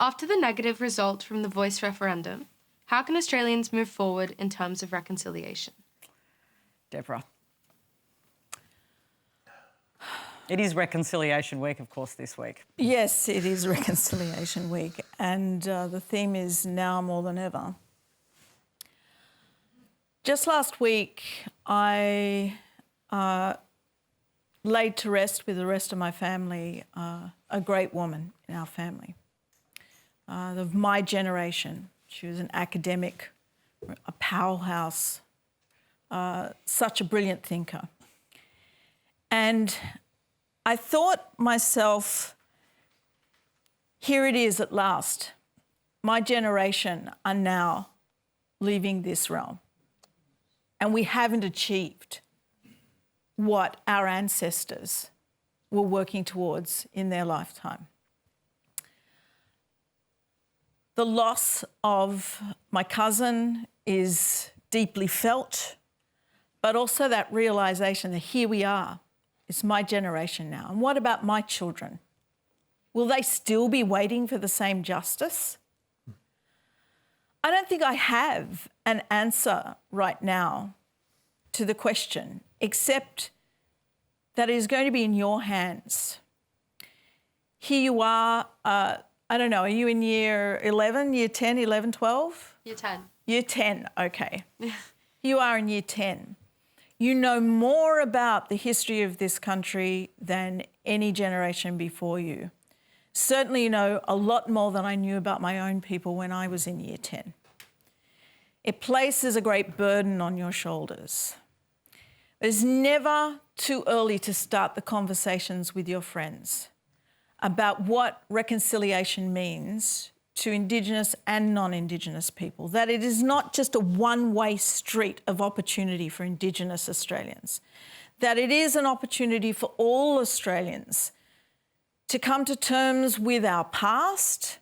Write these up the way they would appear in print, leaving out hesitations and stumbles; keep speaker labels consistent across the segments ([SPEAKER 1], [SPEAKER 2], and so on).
[SPEAKER 1] After the negative result from the Voice referendum, how can Australians move forward in terms of reconciliation?
[SPEAKER 2] Deborah. It is Reconciliation Week, of course, this week.
[SPEAKER 3] Yes, it is Reconciliation Week, and the theme is now more than ever. Just last week, I laid to rest with the rest of my family a great woman in our family, of my generation. She was an academic, a powerhouse, such a brilliant thinker. And I thought myself, here it is at last. My generation are now leaving this realm. And we haven't achieved what our ancestors were working towards in their lifetime. The loss of my cousin is deeply felt, but also that realisation that here we are. It's my generation now. And what about my children? Will they still be waiting for the same justice? I don't think I have an answer right now to the question, except that it is going to be in your hands. Here you are, I don't know, are you in year 11, year 10, 11, 12?
[SPEAKER 1] Year 10.
[SPEAKER 3] Year 10, okay. You are in year 10. You know more about the history of this country than any generation before you. Certainly you know a lot more than I knew about my own people when I was in year 10. It places a great burden on your shoulders. It's never too early to start the conversations with your friends about what reconciliation means to Indigenous and non-Indigenous people, that it is not just a one-way street of opportunity for Indigenous Australians, that it is an opportunity for all Australians to come to terms with our past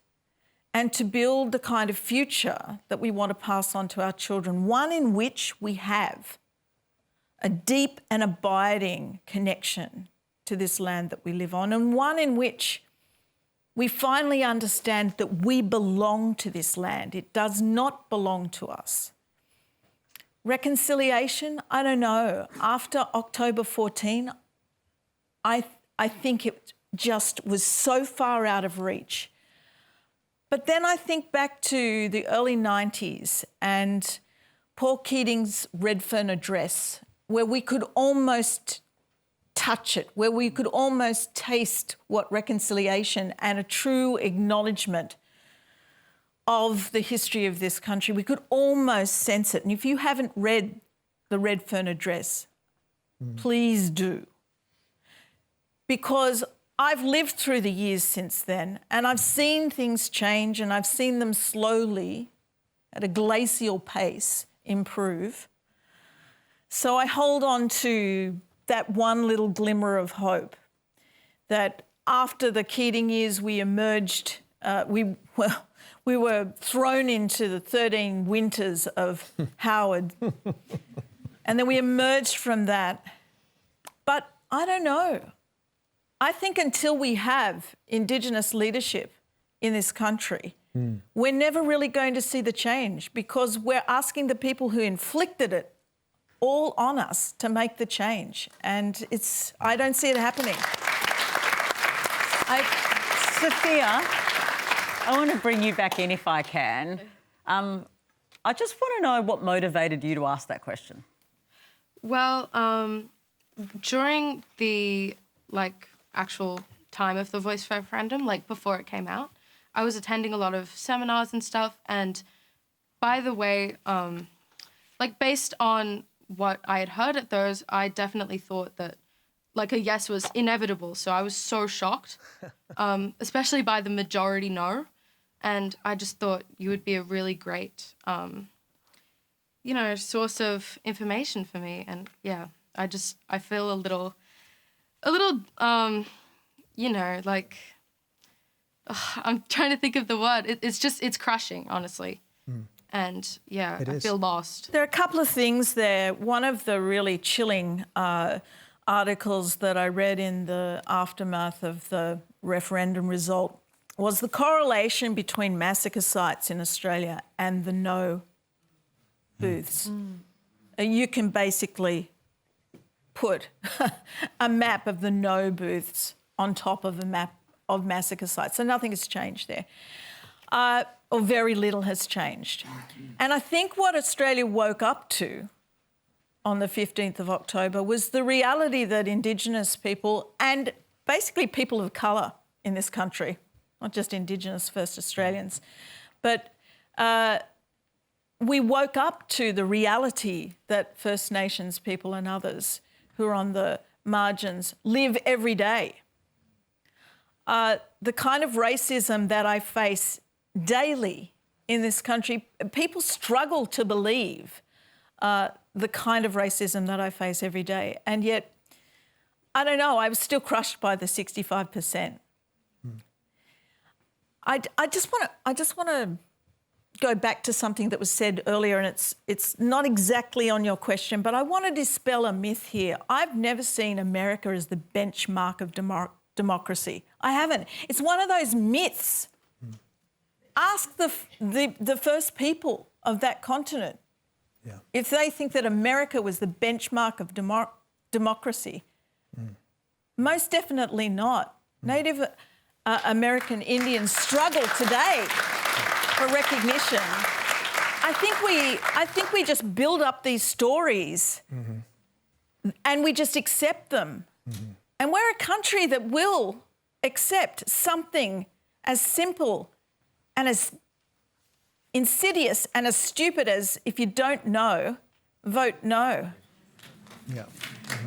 [SPEAKER 3] and to build the kind of future that we want to pass on to our children, one in which we have a deep and abiding connection to this land that we live on, and one in which we finally understand that we belong to this land. It does not belong to us. Reconciliation, I don't know. After October 14, I think it just was so far out of reach. But then I think back to the early 90s and Paul Keating's Redfern Address, where we could almost touch it, where we could almost taste what reconciliation and a true acknowledgement of the history of this country, we could almost sense it. And if you haven't read the Redfern Address, please do. Because I've lived through the years since then and I've seen things change and I've seen them slowly, at a glacial pace, improve. So I hold on to that one little glimmer of hope that after the Keating years we emerged, we were thrown into the 13 winters of Howard and then we emerged from that. But I don't know. I think until we have Indigenous leadership in this country, we're never really going to see the change because we're asking the people who inflicted it all on us to make the change. And I don't see it happening.
[SPEAKER 2] Sophia, I want to bring you back in if I can. I just want to know what motivated you to ask that question.
[SPEAKER 1] Well, during the, actual time of the Voice referendum, before it came out, I was attending a lot of seminars and stuff. And by the way, based on what I had heard at those, I definitely thought that, a yes was inevitable. So I was so shocked, especially by the majority no. And I just thought you would be a really great, source of information for me. And, yeah, I feel a little, I'm trying to think of the word. It's crushing, honestly. And, yeah, I feel lost.
[SPEAKER 3] There are a couple of things there. One of the really chilling articles that I read in the aftermath of the referendum result was the correlation between massacre sites in Australia and the no booths. You can basically put a map of the no booths on top of a map of massacre sites. So nothing has changed there, or very little has changed. And I think what Australia woke up to on the 15th of October was the reality that Indigenous people and basically people of colour in this country, not just Indigenous First Australians, but we woke up to the reality that First Nations people and others who are on the margins live every day. The kind of racism that I face daily in this country, people struggle to believe the kind of racism that I face every day. And yet, I don't know, I was still crushed by the 65%. I just want to go back to something that was said earlier, and it's not exactly on your question, but I want to dispel a myth here. I've never seen America as the benchmark of democracy. I haven't. It's one of those myths. Ask the first people of that continent if they think that America was the benchmark of democracy. Most definitely not. Native American Indians struggle today for recognition. I think we just build up these stories and we just accept them. And we're a country that will accept something as simple and as insidious and as stupid as, if you don't know, vote no.
[SPEAKER 4] Yeah.